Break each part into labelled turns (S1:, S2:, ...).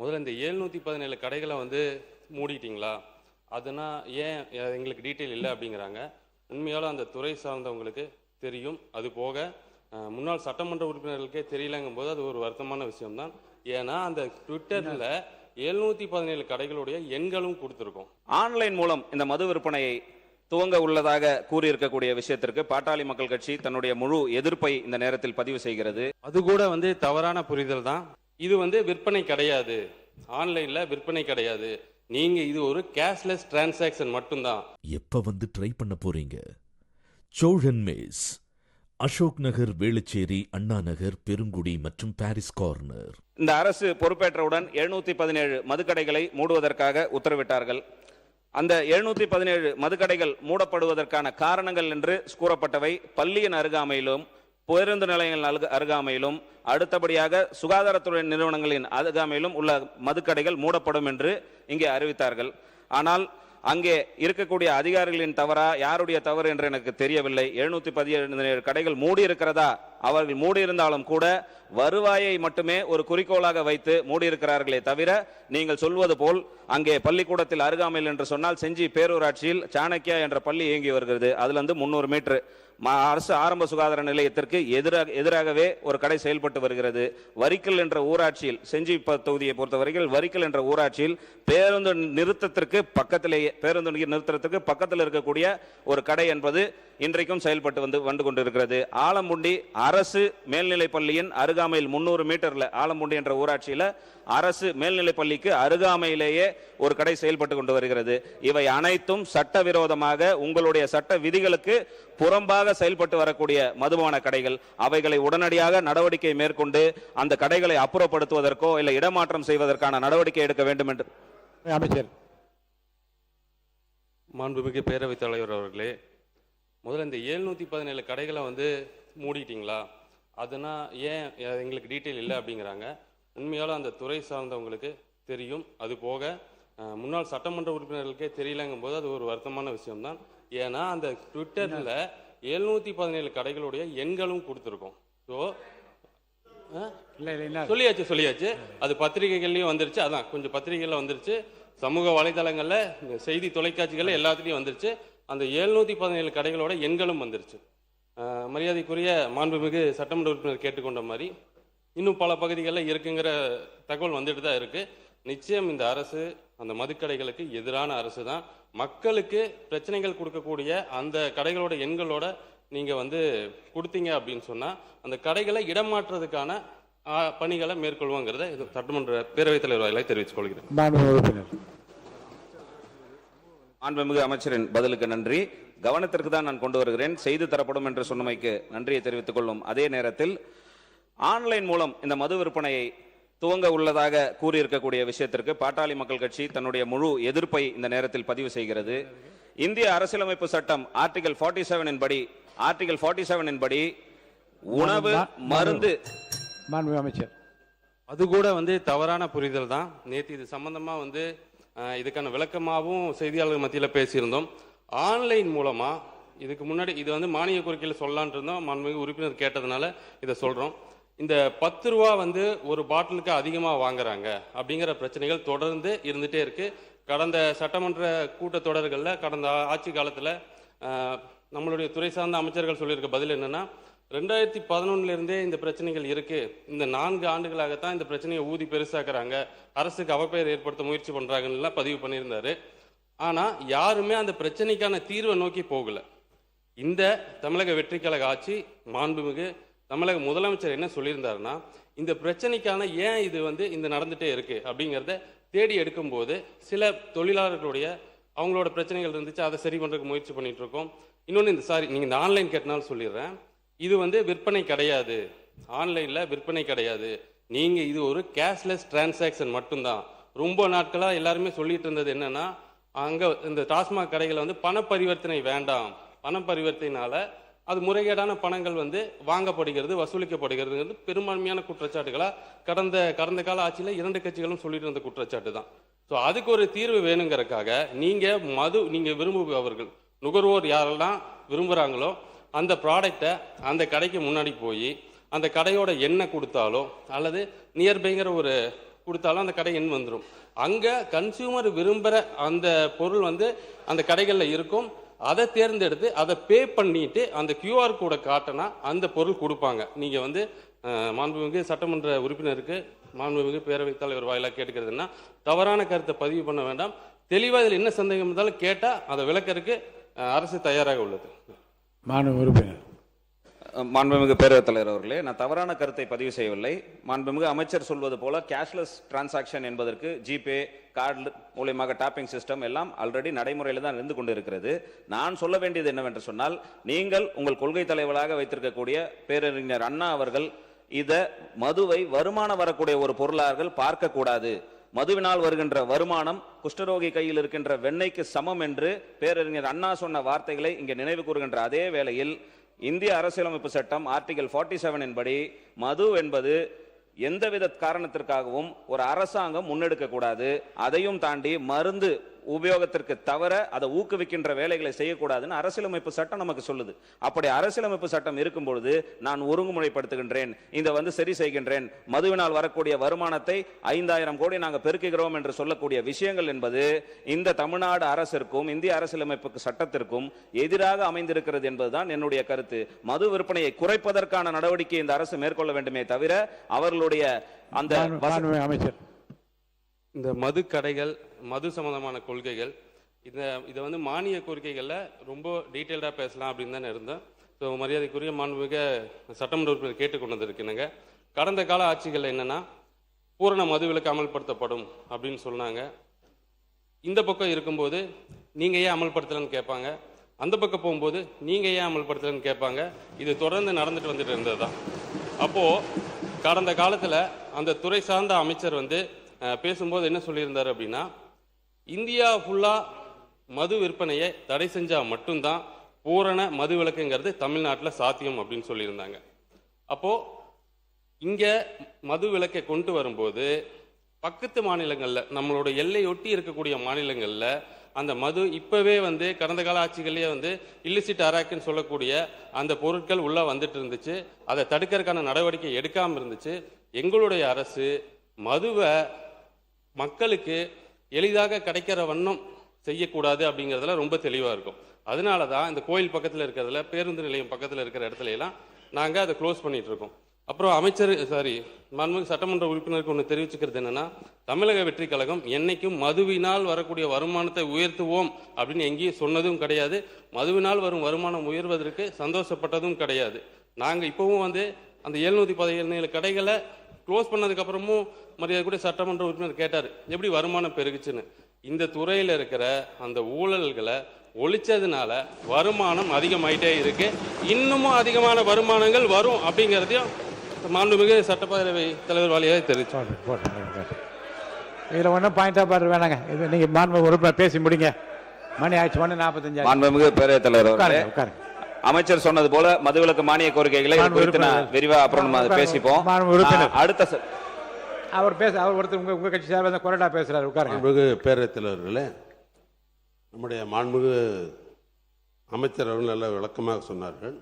S1: முதல்ல இந்த 717 கடைகளை வந்து மூடிட்டீங்களா? அதுனா ஏன் எங்களுக்கு டீட்டெயில் இல்லை அப்படிங்கிறாங்க. உண்மையாலும் அந்த துறை சார்ந்தவங்களுக்கு தெரியும். அது போக முன்னாள் சட்டமன்ற உறுப்பினர்களுக்கே தெரியலங்கும்போது அது ஒரு வருத்தமான விஷயம்தான். ஏன்னா அந்த ட்விட்டரில் 717 கடைகளுடைய எண்களும் கொடுத்துருக்கோம்.
S2: ஆன்லைன் மூலம் இந்த மது விற்பனையை துவங்க உள்ளதாக கூறியிருக்கக்கூடிய விஷயத்திற்கு பாட்டாளி மக்கள் கட்சி தன்னுடைய முழு எதிர்ப்பை இந்த நேரத்தில் பதிவு செய்கிறது.
S1: அது கூட வந்து தவறான புரிதல் தான். இது வந்து விற்பனை கிடையாது, ஆன்லைன்ல விற்பனை கிடையாது. நீங்க இது ஒரு கேஷ்லெஸ் டிரான்சாக்ஷன் மட்டும்தான்.
S3: எப்ப வந்து ட்ரை பண்ண போறீங்க? சோழன் மேஸ், அசோக் நகர், வேளச்சேரி, அண்ணா நகர், பெருங்குடி மற்றும் பாரிஸ் கார்னர்.
S2: இந்த அரசு பொறுப்பேற்றவுடன் 717 மதுக்கடைகளை மூடுவதற்காக உத்தரவிட்டார்கள். அந்த 717 மதுக்கடைகள் மூடப்படுவதற்கான காரணங்கள் என்று கூறப்பட்டவை பள்ளியின் அருகாமையிலும், பேருந்து நிலையங்கள் அருகாமையிலும், அடுத்தபடியாக சுகாதாரத்துறை நிறுவனங்களின் அருகாமையிலும் உள்ள மதுக்கடைகள் மூடப்படும் என்று இங்கே அறிவித்தார்கள். ஆனால் அங்கே இருக்கக்கூடிய அதிகாரிகளின் தவறா யாருடைய தவறு என்று எனக்கு தெரியவில்லை. 717 கடைகள் மூடி இருக்கிறதா? அவர்கள் மூடியிருந்தாலும் கூட வருவாயை மட்டுமே ஒரு குறிக்கோளாக வைத்து மூடியிருக்கிறார்களே தவிர, நீங்கள் சொல்வது போல் அங்கே பள்ளிக்கூடத்தில் அருகாமையில் என்று சொன்னால் செஞ்சி பேரூராட்சியில் சாணக்கியா என்ற பள்ளி இயங்கி வருகிறது. அதுல இருந்து 300 மீட்டர் அரசு ஆரம்ப சுகாதார நிலையத்திற்கு எதிராகவே ஒரு கடை செயல்பட்டு வருகிறது. வரிக்கல் என்ற ஊராட்சியில், செஞ்சி தொகுதியை பொறுத்தவரையில் வரிக்கல் என்ற ஊராட்சியில் பேருந்து நிறுத்தத்திற்கு பக்கத்தில் இருக்கக்கூடிய ஒரு கடை என்பது இன்றைக்கும் செயல்பட்டு வந்து கொண்டிருக்கிறது. ஆலம்புண்டி அரசு மேல்நிலைப் பள்ளியின் அருகாமையில் 300 மீட்டர்ல ஆலம்புண்டி என்ற ஊராட்சியில் அரசு மேல்நிலைப் பள்ளிக்கு அருகாமையிலேயே ஒரு கடை செயல்பட்டு கொண்டு வருகிறது. இவை அனைத்தும் சட்டவிரோதமாக உங்களுடைய சட்ட விதிகளுக்கு புறம்பாக செயல்பட்டு வரக்கூடிய மதுபான கடைகள். அவைகளை உடனடியாக நடவடிக்கை மேற்கொண்டு அந்த கடைகளை அப்புறப்படுத்துவதற்கோ இல்லை இடமாற்றம் செய்வதற்கான நடவடிக்கை எடுக்க வேண்டும் என்று
S4: அமைச்சர்.
S1: மாண்புமிகு பேரவைத் தலைவர் அவர்களே, முதல்ல இந்த 717 கடைகளை வந்து மூடிட்டீங்களா? அதுனா ஏன் எங்களுக்கு டீட்டெயில் இல்லை அப்படிங்கிறாங்க. உண்மையாலும் அந்த துறை சார்ந்தவங்களுக்கு தெரியும். அது போக முன்னாள் சட்டமன்ற உறுப்பினர்களுக்கே தெரியலங்கும்போது அது ஒரு வருத்தமான விஷயம்தான். ஏன்னா அந்த ட்விட்டரில் 717 கடைகளுடைய எண்களும் கொடுத்துருக்கோம். ஸோ சொல்லியாச்சு. அது பத்திரிகைகள்லையும் வந்துருச்சு. அதான் கொஞ்சம் பத்திரிகைகளில் வந்துருச்சு, சமூக வலைதளங்களில், செய்தி தொலைக்காட்சிகளில் எல்லாத்துலேயும் வந்துருச்சு. அந்த 717 கடைகளோட எண்களும் வந்துருச்சு. மரியாதைக்குரிய மாண்புமிகு சட்டமன்ற உறுப்பினர் கேட்டுக்கொண்ட மாதிரி இன்னும் பல பகுதிகளில் இருக்குங்கிற தகவல் வந்துட்டு தான் இருக்கு. நிச்சயம் இந்த அரசு அந்த மதுக்கடைகளுக்கு எதிரான அரசு தான். மக்களுக்கு பிரச்சனைகள் கொடுக்கக்கூடிய அந்த கடைகளோட எண்களோட நீங்க வந்து கொடுத்தீங்க அப்படின்னு சொன்னா அந்த கடைகளை இடமாற்றுறதுக்கான பணிகளை மேற்கொள்வோங்கிறத சட்டமன்ற பேரவைத் தலைவர் வாயிலாக தெரிவித்துக் கொள்கிறேன்.
S2: மாண்புமிகு அமைச்சரின் பதிலுக்கு நன்றி. கவனத்திற்கு தான் நான் கொண்டு வருகிறேன். செய்து தரப்படும் என்று சொன்னமைக்கு நன்றியை தெரிவித்துக் கொள்ளும் அதே நேரத்தில் ஆன்லைன் மூலம் இந்த மது விற்பனையை துவங்க உள்ளதாக கூறியிருக்கக்கூடிய விஷயத்திற்கு பாட்டாளி மக்கள் கட்சி தன்னுடைய முழு எதிர்ப்பை இந்த நேரத்தில் பதிவு செய்கிறது. இந்திய அரசியலமைப்பு சட்டம் ஆர்டிகல் 47 படி உணவு மருந்து
S4: அமைச்சர்.
S1: அது கூட வந்து தவறான புரிதல் தான். நேற்று இது சம்பந்தமா வந்து இதுக்கான விளக்கமாகவும் செய்தியாளர்கள் மத்தியில் பேசியிருந்தோம். ஆன்லைன் மூலமா இதுக்கு முன்னாடி இது வந்து மானிய கோரிக்கையில் சொல்லலான் இருந்தோம். மாண்புமிகு உறுப்பினர் கேட்டதுனால இதை சொல்றோம். இந்த 10 ரூபா வந்து ஒரு பாட்டிலுக்கு அதிகமாக வாங்குறாங்க அப்படிங்கிற பிரச்சனைகள் தொடர்ந்து இருந்துட்டே இருக்கு. கடந்த சட்டமன்ற கூட்டத்தொடர்களில் கடந்த ஆட்சி காலத்தில் நம்மளுடைய துறை சார்ந்த அமைச்சர்கள் சொல்லியிருக்க பதில் என்னன்னா, 2011 இந்த பிரச்சனைகள் இருக்கு. இந்த 4 ஆண்டுகளாகத்தான் இந்த பிரச்சனையை ஊதி பெருசாக்குறாங்க, அரசுக்கு அவப்பெயர் ஏற்படுத்த முயற்சி பண்றாங்கன்னு பதிவு பண்ணியிருந்தாரு. ஆனா யாருமே அந்த பிரச்சனைக்கான தீர்வை நோக்கி போகல. இந்த தமிழக வெற்றி கழக ஆட்சி, மாண்புமிகு தமிழக முதலமைச்சர் என்ன சொல்லியிருந்தாருன்னா, இந்த பிரச்சனைக்கான ஏன் இது வந்து இந்த நடந்துட்டே இருக்கு அப்படிங்கிறத தேடி எடுக்கும்போது சில தொழிலாளர்களுடைய அவங்களோட பிரச்சனைகள் இருந்துச்சு, அதை சரி பண்றதுக்கு முயற்சி பண்ணிட்டு இருக்கோம். இன்னொன்று நீங்க இந்த ஆன்லைன் கேட்டனாலும் சொல்லிடுறேன், இது வந்து விற்பனை கிடையாது, ஆன்லைன்ல விற்பனை கிடையாது. நீங்க இது ஒரு கேஷ்லெஸ் டிரான்சாக்ஷன் மட்டும்தான். ரொம்ப நாட்களா எல்லாருமே சொல்லிட்டு இருந்தது என்னன்னா, அங்க இந்த டாஸ்மாக் கடைகளை வந்து பண பரிவர்த்தனை வேண்டாம், பண பரிவர்த்தனைனால அது முறைகேடான பணங்கள் வந்து வாங்கப்படுகிறது, வசூலிக்கப்படுகிறது பெரும்பான்மையான குற்றச்சாட்டுகளா கடந்த கால ஆட்சியில் 2 கட்சிகளும் சொல்லிட்டு இருந்த குற்றச்சாட்டு தான். ஸோ அதுக்கு ஒரு தீர்வு வேணுங்கிறதுக்காக நீங்க விரும்புபவர்கள், நுகர்வோர் யாரெல்லாம் விரும்புகிறாங்களோ அந்த ப்ராடக்டை அந்த கடைக்கு முன்னாடி போய் அந்த கடையோட எண்ணெய் கொடுத்தாலோ அல்லது நியர்பைங்கிற ஒரு கொடுத்தாலும் அந்த கடை எண் வந்துடும். அங்கே கன்சியூமர் விரும்புகிற அந்த பொருள் வந்து அந்த கடைகளில் இருக்கும். அதை தேர்ந்தெடுத்து அதை பே பண்ணிட்டு அந்த QR கோடை காட்டினா அந்த பொருள் கொடுப்பாங்க. நீங்கள் வந்து மாண்புமிகு சட்டமன்ற உறுப்பினருக்கு மாண்புமிகு பேரவைத் தலைவர் வாயிலாக கேட்டுக்கிறதுன்னா, தவறான கருத்தை பதிவு பண்ண வேண்டாம். தெளிவாக இதில் என்ன சந்தேகம் இருந்தாலும் கேட்டால் அதை விளக்கறதுக்கு அரசு தயாராக உள்ளது.
S4: மாண்புமிகு உறுப்பினர்.
S2: மாண்புமிகு பேரவைத் தலைவர் அவர்களே, நான் தவறான கருத்தை பதிவு செய்யவில்லை. மாண்புமிகு அமைச்சர் சொல்வது போல கேஷ்லெஸ் டிரான்சாக்ஷன் என்பதற்கு ஜிபே, கார்டு மூலியமாக டாப்பிங் சிஸ்டம் எல்லாம் ஆல்ரெடி நடைமுறையில் தான் இருந்து கொண்டு இருக்கிறது. நான் சொல்ல வேண்டியது என்னவென்று சொன்னால், நீங்கள் உங்கள் கொள்கை தலைவராக வைத்திருக்கக்கூடிய பேரறிஞர் அண்ணா அவர்கள் இத மதுவை வருமானம் வரக்கூடிய ஒரு பொருளாக பார்க்க கூடாது. மதுவினால் வருகின்ற வருமானம் குஷ்டரோகி கையில் இருக்கின்ற வெண்ணெய்க்கு சமம் என்று பேரறிஞர் அண்ணா சொன்ன வார்த்தைகளை இங்கே நினைவு கூறுகின்ற அதே வேளையில் இந்திய அரசியலமைப்பு சட்டம் ஆர்டிகல் 47 படி மது என்பது எந்தவித காரணத்திற்காகவும் ஒரு அரசாங்கம் முன்னெடுக்க கூடாது. அதையும் தாண்டி மருந்து உபயோகத்திற்கு தவிர அதை ஊக்குவிக்கின்ற வேலைகளை செய்யக்கூடாதுன்னு அரசியலமைப்பு சட்டம் நமக்கு சொல்லுது. அப்படி அரசியலமைப்பு சட்டம் இருக்கும் பொழுது நான் ஒருங்குமுறைப்படுத்துகின்றேன், இந்த சரி செய்கின்றேன். மதுவினால் வரக்கூடிய வருமானத்தை 5000 கோடி நாங்கள் பெருக்குகிறோம் என்று சொல்லக்கூடிய விஷயங்கள் என்பது இந்த தமிழ்நாடு அரசிற்கும் இந்திய அரசியலமைப்பு சட்டத்திற்கும் எதிராக அமைந்திருக்கிறது என்பதுதான் என்னுடைய கருத்து. மது விற்பனையை குறைப்பதற்கான நடவடிக்கை இந்த அரசு மேற்கொள்ள வேண்டுமே தவிர அவர்களுடைய அந்த
S4: அமைச்சர்
S1: இந்த மது கடைகள், மது சம்பந்தமான கொள்கைகள், இதை வந்து மானிய கோரிக்கைகளில் ரொம்ப டீட்டெயில்டாக பேசலாம் அப்படின்னு தானே இருந்தேன். ஸோ மரியாதைக்குரிய மாண்புமிகு சட்டமன்ற உறுப்பினர் கேட்டுக்கொண்டது இருக்குனுங்க. கடந்த கால ஆட்சிகள் என்னென்னா பூரண மதுவிலக்கு அமல்படுத்தப்படும் அப்படின்னு சொன்னாங்க. இந்த பக்கம் இருக்கும்போது நீங்கள் ஏன் அமல்படுத்தலைன்னு கேட்பாங்க, அந்த பக்கம் போகும்போது நீங்கள் ஏன் அமல்படுத்தலைன்னு கேட்பாங்க. இது தொடர்ந்து நடந்துட்டு வந்துட்டு இருந்தது தான். அப்போது கடந்த காலத்தில் அந்த துறை சார்ந்த அமைச்சர் வந்து பேசும்போது என்ன சொல்லியிருந்தார் அப்படின்னா, இந்தியா ஃபுல்லாக மது விற்பனையை தடை செஞ்சால் மட்டும்தான் பூரண மது விலக்குங்கிறது தமிழ்நாட்டில் சாத்தியம் அப்படின்னு சொல்லியிருந்தாங்க. அப்போது இங்கே மது விலக்கை கொண்டு வரும்போது பக்கத்து மாநிலங்களில், நம்மளோட எல்லையொட்டி இருக்கக்கூடிய மாநிலங்களில் அந்த மது இப்போவே வந்து கடந்த கால ஆட்சிகளே வந்து இல்லிசிட் அராக்குன்னு சொல்லக்கூடிய அந்த பொருட்கள் உள்ளே வந்துட்டு இருந்துச்சு. அதை தடுக்கிறதுக்கான நடவடிக்கை எடுக்காமல் இருந்துச்சு. எங்களுடைய அரசு மதுவை மக்களுக்கு எளிதாக கிடைக்கிற வண்ணம் செய்யக்கூடாது அப்படிங்கிறதுல ரொம்ப தெளிவாக இருக்கும். அதனால தான் இந்த கோயில் பக்கத்தில் இருக்கிறதுல, பேருந்து நிலையம் பக்கத்தில் இருக்கிற இடத்துல எல்லாம் நாங்கள் அதை க்ளோஸ் பண்ணிட்டு இருக்கோம். அப்புறம் மாண்புமிகு சட்டமன்ற உறுப்பினருக்கு ஒன்று தெரிவிச்சுக்கிறது என்னன்னா, தமிழக வெற்றி கழகம் என்னைக்கும் மதுவினால் வரக்கூடிய வருமானத்தை உயர்த்துவோம் அப்படின்னு எங்கேயும் சொன்னதும் கிடையாது. மதுவினால் வரும் வருமானம் உயர்வதற்கு சந்தோஷப்பட்டதும் கிடையாது. நாங்கள் இப்போவும் வந்து அந்த 717 கடைகளை க்ளோஸ் பண்ணதுக்கு அப்புறமும் மரியாதை கூட சட்டமன்ற உறுப்பினர் கேட்டார் எப்படி வருமானம் பெருகுச்சுன்னு. இந்த துறையில் இருக்கிற அந்த ஊழல்களை ஒழிச்சதுனால வருமானம் அதிகமாயிட்டே இருக்கு. இன்னமும் அதிகமான வருமானங்கள் வரும் அப்படிங்கிறதையும் மாண்புமிகு சட்டப்பேரவை தலைவர் வாலியாக தெரிவித்தார்.
S4: இதில் ஒன்றும் பாயிண்டாக பாரு வேணாங்க. இது நீங்கள் மாண்புமிகு உறுப்பினர் பேசி முடிங்க. மணி ஆயிடுச்சு, 1:45.
S2: மாண்புமிகு பேரவைத் தலைவர்
S4: உட்காருங்க.
S2: அமைச்சர் சொன்னது போல மதுவிலக்கு மானிய கோரிக்கைகளை விரிவா அப்புறம் பேசிப்போம். அடுத்த
S4: அவர் ஒருத்தர் உங்க கட்சி சார்பாக கொறடா பேசுறாரு. உட்காருங்க.
S5: மாண்புமிகு பேரவைத் தலைவர்களே, நம்முடைய மாண்புமிகு அமைச்சர் அவர்கள் நல்ல விளக்கமாக சொன்னார்கள்.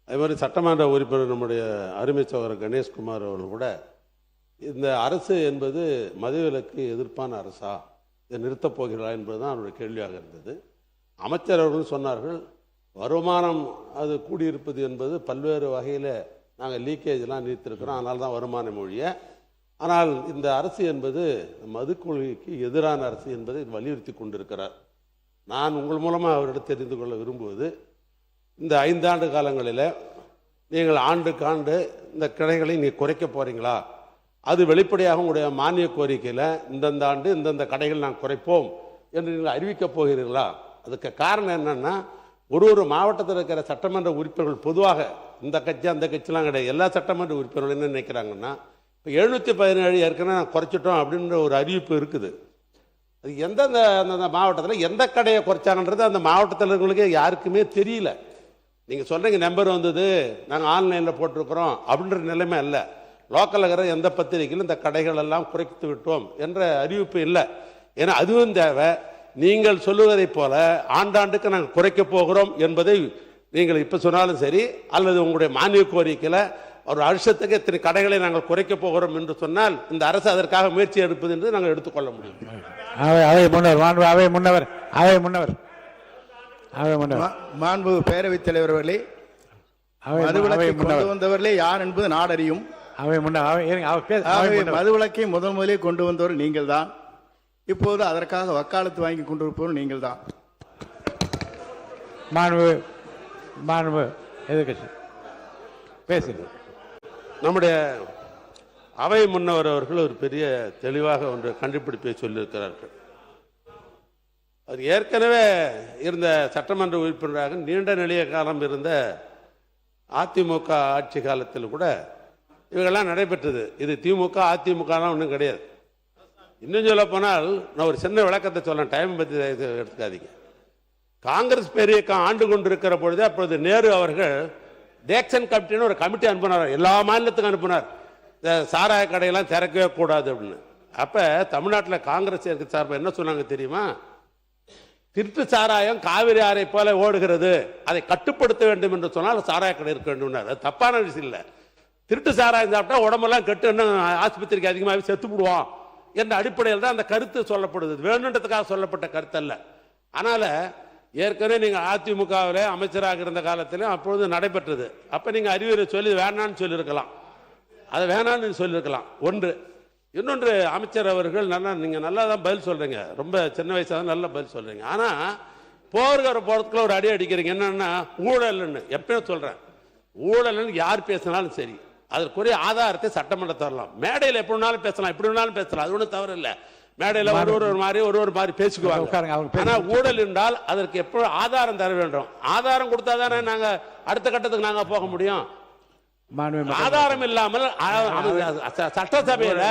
S5: அதே மாதிரி சட்டமன்ற உறுப்பினர் நம்முடைய அருமை சகோதரர் கணேஷ்குமார் அவர்கள் கூட இந்த அரசு என்பது மதுவிலக்கு எதிர்ப்பான அரசா, இதை நிறுத்தப் போகிறா என்பதுதான் அவருடைய கேள்வியாக இருந்தது. அமைச்சர் அவர்கள் சொன்னார்கள், வருமானம் அது கூடியிருப்பது என்பது பல்வேறு வகையில் நாங்கள் லீக்கேஜெலாம் நீர்த்திருக்கிறோம், அதனால தான் வருமான மொழியை. ஆனால் இந்த அரசு என்பது மது கொள்கைக்கு எதிரான அரசு என்பதை வலியுறுத்தி கொண்டிருக்கிறார். நான் உங்கள் மூலமாக அவரிடம் தெரிந்து கொள்ள விரும்புவது, இந்த 5 ஆண்டு காலங்களில் நீங்கள் ஆண்டுக்காண்டு இந்த கடைகளை நீங்கள் குறைக்க போகிறீங்களா, அது வெளிப்படையாக உங்களுடைய மானிய கோரிக்கையில் இந்தந்த ஆண்டு இந்தந்த கடைகள் நாங்கள் குறைப்போம் என்று நீங்கள் அறிவிக்கப் போகிறீர்களா? அதுக்கு காரணம் என்னென்னா, ஒரு மாவட்டத்தில் இருக்கிற சட்டமன்ற உறுப்பினர்கள் பொதுவாக இந்த கட்சி அந்த கட்சிலாம் கிடையாது, எல்லா சட்டமன்ற உறுப்பினர்கள் என்ன நினைக்கிறாங்கன்னா, இப்போ 717 ஏற்கனவே நான் குறைச்சிட்டோம் அப்படின்ற ஒரு அறிவிப்பு இருக்குது. அது எந்தெந்த அந்த மாவட்டத்தில் எந்த கடையை குறைச்சாங்கன்றது அந்த மாவட்டத்தில் இருக்கிறவங்களுக்கே யாருக்குமே தெரியல. நீங்கள் சொல்கிறீங்க நம்பர் வந்தது, நாங்கள் ஆன்லைனில் போட்டிருக்கிறோம் அப்படின்ற நிலைமை இல்லை. லோக்கலில் இருக்கிற எந்த பத்திரிகையிலும் இந்த கடைகள் எல்லாம் குறைத்து விட்டோம் என்ற அறிவிப்பு இல்லை. ஏன்னா அதுவும் தேவை. நீங்கள் சொல்லுவதைப் போல ஆண்டாண்டுக்கு நாங்கள் குறைக்க போகிறோம் என்பதை நீங்கள் இப்போ சொன்னாலும் சரி, அல்லது உங்களுடைய மானிய கோரிக்கையில் ஒரு வருஷத்துக்கு இத்தனை கடைகளை நாங்கள் குறைக்கப் போகிறோம் என்று சொன்னால் இந்த அரசு அதற்காக முயற்சி எடுப்பது என்று நாங்கள் எடுத்துக்கொள்ள முடியும்.
S4: அவை முன்னவர் மாண்பு அவை முன்னவர் அவை முன்னவர் அவை முன்னவர்
S6: மாண்பு பேரவைத் தலைவர் அவர்களே, மதுவிலக்கை கொண்டு வந்தவர்களே யார் என்பது நாடறியும்.
S4: அவை முன்னவர்
S6: மதுவிலக்கை முதலிலே கொண்டு வந்தவர் நீங்கள் தான். இப்போது அதற்காக வக்காலத்து வாங்கி கொண்டிருப்பவர் நீங்கள் தான்.
S4: மாண்பு மாண்பு எதிர்கட்சி பேசுங்க.
S5: நம்முடைய அவை முன்னவர் அவர்கள் ஒரு பெரிய தெளிவாக ஒன்று கண்டுபிடிப்பை சொல்லியிருக்கிறார்கள். அவர் ஏற்கனவே இருந்த சட்டமன்ற உறுப்பினராக நீண்ட நெடிய காலம் இருந்த அதிமுக ஆட்சி காலத்தில் கூட இவைகள்லாம் நடைபெற்றது. இது திமுக அதிமுகலாம் ஒன்றும் கிடையாது. இன்னும் சொல்ல போனால் நான் ஒரு சின்ன விளக்கத்தை சொல்லேன், டைம் பற்றி எடுத்துக்காதீங்க. காங்கிரஸ் பேரியக்கம் ஆண்டு கொண்டிருக்கிற பொழுது அப்பொழுது நேரு அவர்கள் டேக்சன் கமிட்டின்னு ஒரு கமிட்டி அனுப்பினார், எல்லா மாநிலத்துக்கும் அனுப்பினார். இந்த சாராய கடையெல்லாம் திறக்கவே கூடாது அப்படின்னு. அப்போ தமிழ்நாட்டில் காங்கிரஸ் சார்பாக என்ன சொன்னாங்க தெரியுமா? திருட்டு சாராயம் காவிரி ஆறை போல ஓடுகிறது, அதை கட்டுப்படுத்த வேண்டும் என்று சொன்னால் சாராய கடை இருக்க வேண்டும். அது தப்பான விஷயம் இல்லை. திருட்டு சாராயம் சாப்பிட்டா உடம்பெல்லாம் கெட்டு இன்னும் ஆஸ்பத்திரிக்கு அதிகமாகவே செத்து விடுவோம் என்ற அடிப்படையில் தான் அந்த கருத்து சொல்லப்படுது. வேணுன்றதுக்காக சொல்லப்பட்ட கருத்து அல்ல. அதனால் ஏற்கனவே நீங்கள் அதிமுகவில் அமைச்சராக இருந்த காலத்திலும் அப்பொழுது நடைபெற்றது. அப்போ நீங்கள் அறிவுரை சொல்லி வேணான்னு சொல்லியிருக்கலாம், அதை வேணான்னு சொல்லியிருக்கலாம். ஒன்று. இன்னொன்று, அமைச்சர் அவர்கள் நீங்கள் நல்லா தான் பதில் சொல்கிறீங்க, ரொம்ப சின்ன வயசாக தான் நல்லா பதில் சொல்கிறீங்க. ஆனால் போகிற போகிறதுக்குள்ள ஒரு அடி அடிக்கிறீங்க. என்னென்னா ஊழல்னு எப்பயும் சொல்கிறேன். ஊழல்னு யார் பேசினாலும் சரி அதற்குரிய ஆதாரத்தை சட்டமன்றம் தரலாம். மேடையில் எப்படி வேணாலும் பேசலாம், எப்படி வேணாலும் பேசலாம், அது ஒன்றும் தவறு இல்லை. மேடையில் ஒரு மாதிரி பேசிக்குவாங்க. ஆனால் ஊழல் என்றால் அதற்கு எப்போ ஆதாரம் தர வேண்டும். ஆதாரம் கொடுத்தா தானே நாங்கள் அடுத்த கட்டத்துக்கு நாங்கள் போக முடியும். ஆதாரம் இல்லாமல் சட்டசபையில,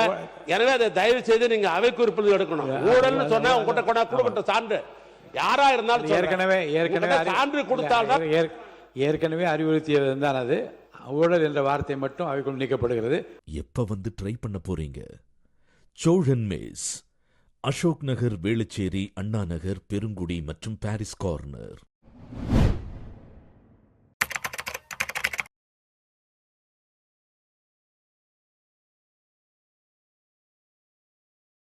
S5: எனவே அதை தயவு செய்து நீங்க அவை குறிப்பில் எடுக்கணும். ஊழல்னு சொன்னா உங்ககிட்ட கொடுக்கட்ட சான்று யாரா இருந்தாலும் ஏற்கனவே சான்று கொடுத்தால்தான்.
S4: ஏற்கனவே அறிவுறுத்தியது தான் அது. ஊழல் என்ற வார்த்தை மட்டும் அவைக்குள் நீக்கப்படுகிறது.
S3: எப்ப வந்து ட்ரை பண்ண போறீங்க? சோழன் மெஸ், அசோக் நகர், வேளச்சேரி, அண்ணா நகர், பெருங்குடி மற்றும் பாரிஸ் கார்னர்.